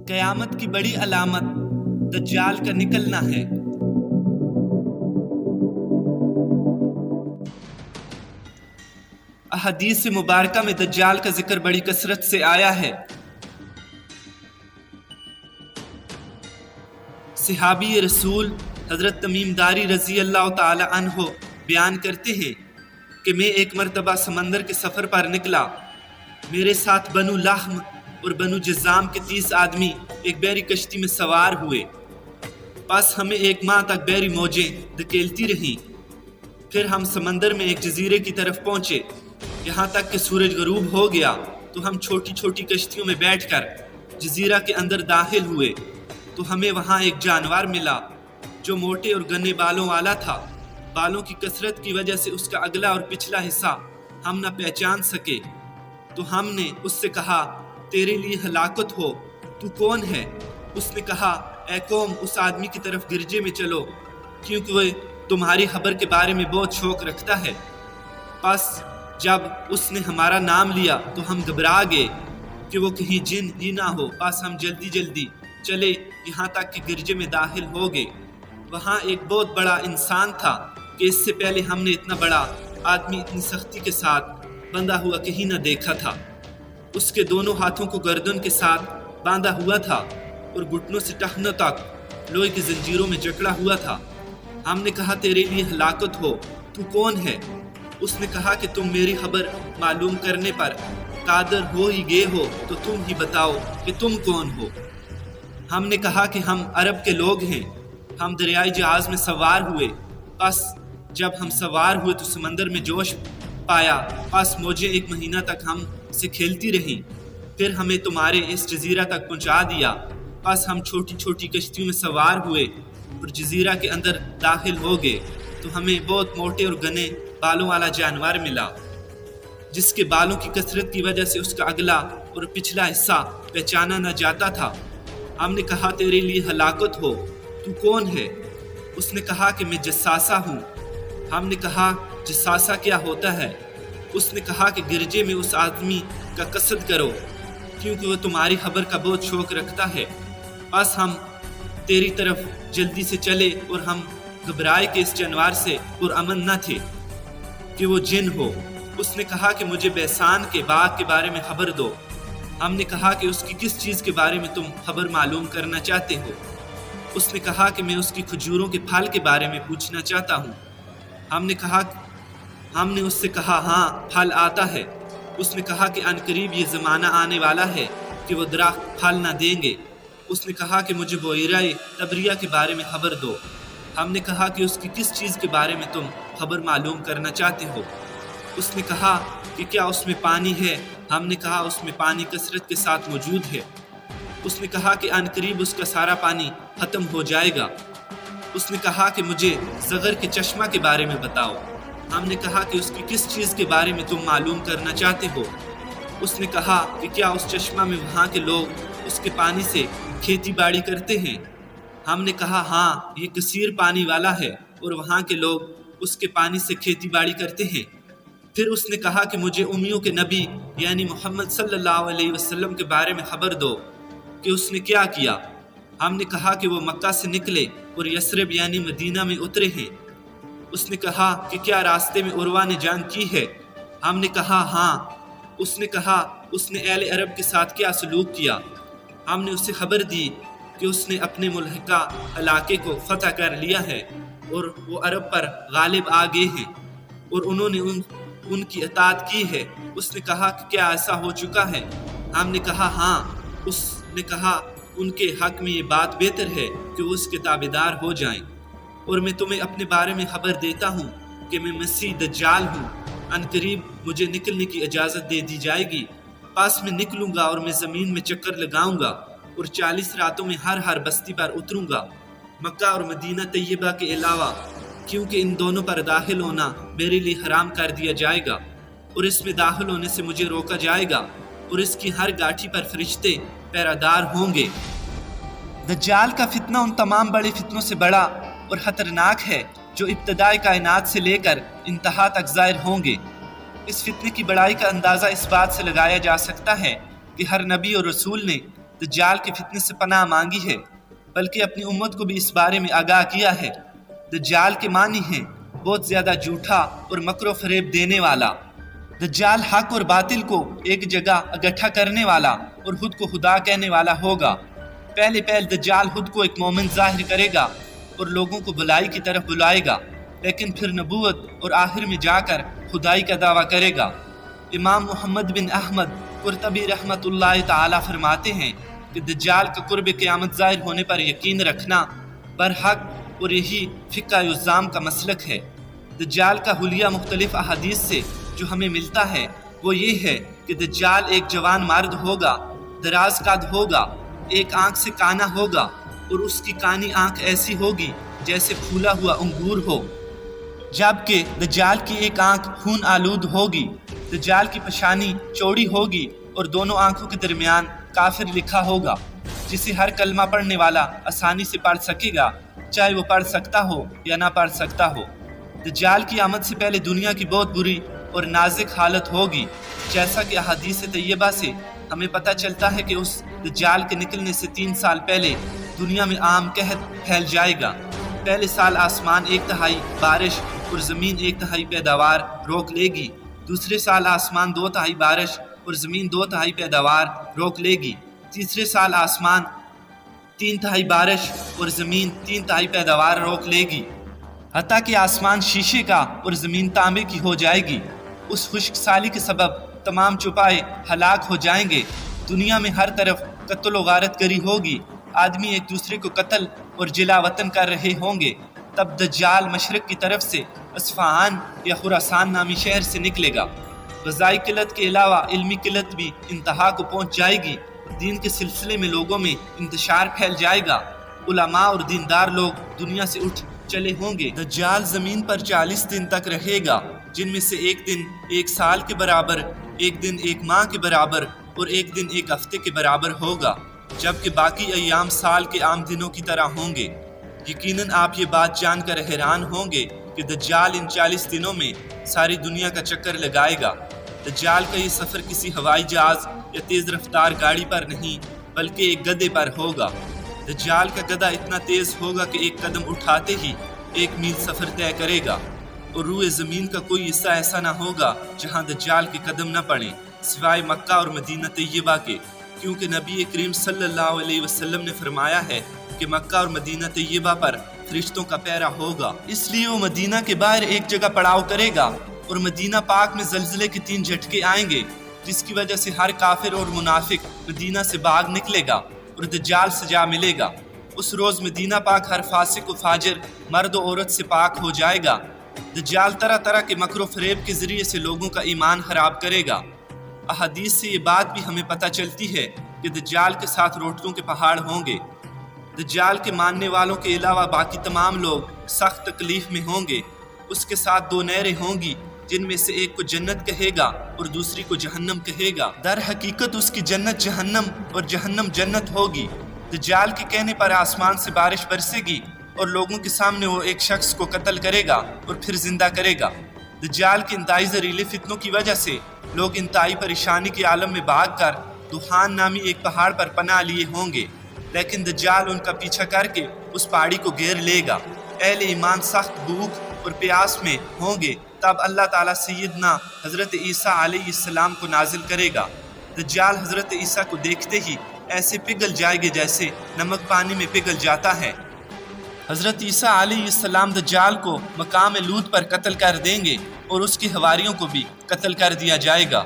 क़यामत की बड़ी अलामत दज्जाल का निकलना है। अहदीस मुबारका में दज्जाल का जिक्र बड़ी कसरत से आया है। सहाबी रसूल हज़रत तमीम दारी रज़ी अल्लाह ताला अन्हो बयान करते हैं कि मैं एक मरतबा समंदर के सफ़र पर निकला। मेरे साथ बनु लहम और बनु जज़ाम के 30 आदमी एक बहरी कश्ती में सवार हुए। बस हमें एक माह तक बहरी मौजें धकेलती रहीं। फिर हम समंदर में एक जजीरे की तरफ पहुँचे। यहाँ तक कि सूरज गरूब हो गया तो हम छोटी छोटी कश्तियों में बैठकर जजीरा के अंदर दाखिल हुए तो हमें वहाँ एक जानवर मिला जो मोटे और घने बालों वाला था। बालों की कसरत की वजह से उसका अगला और पिछला हिस्सा हम न पहचान सके। तो हमने उससे कहा, तेरे लिए हलाकत हो, तू कौन है? उसने कहा, ऐ कौम, उस आदमी की तरफ गिरजे में चलो क्योंकि वह तुम्हारी खबर के बारे में बहुत शौक रखता है। बस जब उसने हमारा नाम लिया तो हम घबरा गए कि वो कहीं जिन ही ना हो। बस हम जल्दी जल्दी चले, यहाँ तक कि गिरजे में दाखिल हो गए। वहाँ एक बहुत बड़ा इंसान था कि इससे पहले हमने इतना बड़ा आदमी इतनी सख्ती के साथ बंधा हुआ कहीं न देखा था। उसके दोनों हाथों को गर्दन के साथ बांधा हुआ था और घुटनों से टखनों तक लोहे की जंजीरों में जकड़ा हुआ था। हमने कहा, तेरे लिए हलाकत हो, तू कौन है? उसने कहा कि तुम मेरी खबर मालूम करने पर कादर हो ही गए हो तो तुम ही बताओ कि तुम कौन हो। हमने कहा कि हम अरब के लोग हैं। हम दरियाई जहाज में सवार हुए। बस जब हम सवार हुए तो समंदर में जोश पाया। बस मौजें एक महीना तक हम से खेलती रहीं। फिर हमें तुम्हारे इस जजीरा तक पहुंचा दिया। बस हम छोटी छोटी कश्तियों में सवार हुए और जजीरा के अंदर दाखिल हो गए तो हमें बहुत मोटे और घने बालों वाला जानवर मिला जिसके बालों की कसरत की वजह से उसका अगला और पिछला हिस्सा पहचाना न जाता था। हमने कहा, तेरे लिए हलाकत हो, तू कौन है? उसने कहा कि मैं जस्सासा हूँ। हमने कहा, जस्सासा क्या होता है? उसने कहा कि गिरजे में उस आदमी का कसद करो क्योंकि वो तुम्हारी खबर का बहुत शौक रखता है। बस हम तेरी तरफ जल्दी से चले और हम घबराए कि इस जानवर से और अमन न थे कि वो जिन हो। उसने कहा कि मुझे बैसान के बाग के बारे में खबर दो। हमने कहा कि उसकी किस चीज़ के बारे में तुम खबर मालूम करना चाहते हो? उसने कहा कि मैं उसकी खजूरों के फल के बारे में पूछना चाहता हूँ। हमने उससे कहा, हाँ, फल आता है। उसने कहा कि अनकरीब ये ज़माना आने वाला है कि वो दरख्त फल ना देंगे। उसने कहा कि मुझे बोइराए तबरिया के बारे में खबर दो। हमने कहा कि उसकी किस चीज़ के बारे में तुम खबर मालूम करना चाहते हो? उसने कहा कि क्या उसमें पानी है? हमने कहा, उसमें पानी कसरत के साथ मौजूद है। उसने कहा कि अनकरीब उसका सारा पानी ख़त्म हो जाएगा। उसने कहा कि मुझे ज़गर के चश्मा के बारे में बताओ। हमने कहा कि उसकी किस चीज़ के बारे में तुम मालूम करना चाहते हो? उसने कहा कि क्या उस चश्मा में वहाँ के लोग उसके पानी से खेती बाड़ी करते हैं? हमने कहा, हाँ, ये कसीर पानी वाला है और वहाँ के लोग उसके पानी से खेती बाड़ी करते हैं। फिर उसने कहा कि मुझे उम्मियों के नबी यानी मोहम्मद सल्लल्लाहु अलैहि वसल्लम के बारे में खबर दो कि उसने क्या किया। हमने कहा कि वो मक्का से निकले और यसरब यानी मदीना में उतरे हैं। उसने कहा कि क्या रास्ते में उर्वा ने जान की है? हमने कहा, हाँ। उसने कहा, उसने अहले अरब के साथ क्या सलूक किया? हमने उससे खबर दी कि उसने अपने मुल्हिका इलाके को फतह कर लिया है और वो अरब पर गालिब आ गए हैं और उन्होंने उनकी इताअत की है। उसने कहा कि क्या ऐसा हो चुका है? हमने कहा, हाँ। उसने कहा, उनके हक में ये बात बेहतर है कि वो उसके ताबेदार हो जाएं। और मैं तुम्हें अपने बारे में खबर देता हूँ कि मैं मसीह दज्जाल हूँ। अनकरीब मुझे निकलने की इजाज़त दे दी जाएगी। पास में निकलूँगा और मैं ज़मीन में चक्कर लगाऊँगा और 40 रातों में हर बस्ती पर उतरूँगा, मक्का और मदीना तैयबा के अलावा, क्योंकि इन दोनों पर दाखिल होना मेरे लिए हराम कर दिया जाएगा और इसमें दाखिल होने से मुझे रोका जाएगा और इसकी हर गाठी पर फरिश्ते पैरादार होंगे। दज्जाल का फितना उन तमाम बड़े फितनों से बड़ा और ख़तरनाक है जो इब्तदाई कायनात से लेकर इंतहा तक ज़ाहिर होंगे। इस फितने की बड़ाई का अंदाज़ा इस बात से लगाया जा सकता है कि हर नबी और रसूल ने दज्जाल के फितने से पनाह मांगी है, बल्कि अपनी उम्मत को भी इस बारे में आगाह किया है। दज्जाल के मानी हैं बहुत ज़्यादा झूठा और मकरो फरेब देने वाला। दज्जाल हक और बातिल को एक जगह इकट्ठा करने वाला और खुद को खुदा कहने वाला होगा। पहले दज्जाल खुद को एक मोमिन जाहिर करेगा और लोगों को भलाई की तरफ बुलाएगा, लेकिन फिर नबूवत और आखिर में जाकर खुदाई का दावा करेगा। इमाम मोहम्मद बिन अहमद कुर्तबी रहमतुल्लाह ताला फरमाते हैं कि दज्जाल का कुर्ब क़यामत ज़ाहिर होने पर यकीन रखना बरहक और यही फ़िक़्ह उज़्ज़ाम का मसलक है। दज्जाल का हुलिया मुख्तलिफ अहादीस से जो हमें मिलता है वो ये है कि दज्जाल एक जवान मर्द होगा, दराज कद होगा, एक आँख से काना होगा और उसकी कानी आँख ऐसी होगी जैसे फूला हुआ अंगूर हो, जबकि दज्जाल की एक आँख खून आलूद होगी। दज्जाल की पेशानी चौड़ी होगी और दोनों आँखों के दरमियान काफिर लिखा होगा, जिसे हर कलमा पढ़ने वाला आसानी से पढ़ सकेगा, चाहे वो पढ़ सकता हो या ना पढ़ सकता हो। दज्जाल की आमद से पहले दुनिया की बहुत बुरी और नाजुक हालत होगी, जैसा कि अहादीस तैयबा से हमें पता चलता है कि उस दज्जाल के निकलने से 3 साल पहले दुनिया में आम कहत फैल जाएगा। पहले साल आसमान 1/3 बारिश और ज़मीन 1/3 पैदावार रोक लेगी। दूसरे साल आसमान 2/3 बारिश और ज़मीन 2/3 पैदावार रोक लेगी। तीसरे साल आसमान 3/3 बारिश और ज़मीन 3/3 पैदावार रोक लेगी, हत्ता कि आसमान शीशे का और ज़मीन तांबे की हो जाएगी। उस खुश्क साली के सबब तमाम चुपाए हलाक हो जाएंगे। दुनिया में हर तरफ कत्ल व गारत गरी होगी, आदमी एक दूसरे को कत्ल और जिला वतन कर रहे होंगे। तब दज्जाल मशरक़ की तरफ से अस्फ़हान या खुरासान नामी शहर से निकलेगा। ग़ज़ाई किल्लत के अलावा इल्मी किल्लत भी इंतहा को पहुँच जाएगी। दीन के सिलसिले में लोगों में इंतशार फैल जाएगा। उलमा और दीनदार लोग दुनिया से उठ चले होंगे। दज्जाल ज़मीन पर 40 दिन तक रहेगा, जिनमें से एक दिन 1 साल के बराबर, एक दिन 1 माह के बराबर और एक दिन 1 हफ्ते के बराबर होगा, जबकि बाकी अय्याम साल के आम दिनों की तरह होंगे। यकीनन आप ये बात जानकर हैरान होंगे कि दज्जाल इन 40 दिनों में सारी दुनिया का चक्कर लगाएगा। दज्जाल का ये सफ़र किसी हवाई जहाज़ या तेज़ रफ्तार गाड़ी पर नहीं, बल्कि एक गधे पर होगा। दज्जाल का गधा इतना तेज़ होगा कि एक कदम उठाते ही 1 मील सफ़र तय करेगा और रूए ज़मीन का कोई हिस्सा ऐसा ना होगा जहाँ दज्जाल के कदम न पड़े, सिवाय मक्का और मदीना तैयबा के, क्योंकि नबी करीम सल्लल्लाहु अलैहि वसल्लम ने फरमाया है कि मक्का और मदीना तैयबा पर फरिश्तों का पहरा होगा। इसलिए वो मदीना के बाहर एक जगह पड़ाव करेगा और मदीना पाक में ज़लज़ले के 3 झटके आएंगे, जिसकी वजह से हर काफिर और मुनाफिक मदीना से भाग निकलेगा और दज्जाल से जा मिलेगा। उस रोज़ मदीना पाक हर फासिक व फाजिर मर्द और औरत से पाक हो जाएगा। दज्जाल तरह तरह के मकरो फरेब के ज़रिए से लोगों का ईमान खराब करेगा। अहादीस से ये बात भी हमें पता चलती है कि दज्जाल के साथ रोटियों के पहाड़ होंगे। दज्जाल के मानने वालों के अलावा बाकी तमाम लोग सख्त तकलीफ में होंगे। उसके साथ 2 नहरें होंगी, जिनमें से एक को जन्नत कहेगा और दूसरी को जहन्नम कहेगा। दर हकीकत उसकी जन्नत जहन्नम और जहन्नम जन्नत होगी। दज्जाल के कहने पर आसमान से बारिश बरसेगी और लोगों के सामने वो एक शख्स को कत्ल करेगा और फिर जिंदा करेगा। दज्जाल के इंतहाई ज़हरीले फितनों की वजह से लोग इंतहाई परेशानी के आलम में भागकर दुहान नामी एक पहाड़ पर पनाह लिए होंगे, लेकिन दज्जाल उनका पीछा करके उस पहाड़ी को घेर लेगा। अहले ईमान सख्त भूख और प्यास में होंगे। तब अल्लाह ताला सैयदना हज़रत ईसा अलैहिस्सलाम को नाजिल करेगा। दज्जाल हज़रत ईसा को देखते ही ऐसे पिघल जाएंगे जैसे नमक पानी में पिघल जाता है। हज़रत ईसा अलैहिस्सलाम दज्जाल को मकाम लूत पर कत्ल कर देंगे और उसके हवारियों को भी कत्ल कर दिया जाएगा।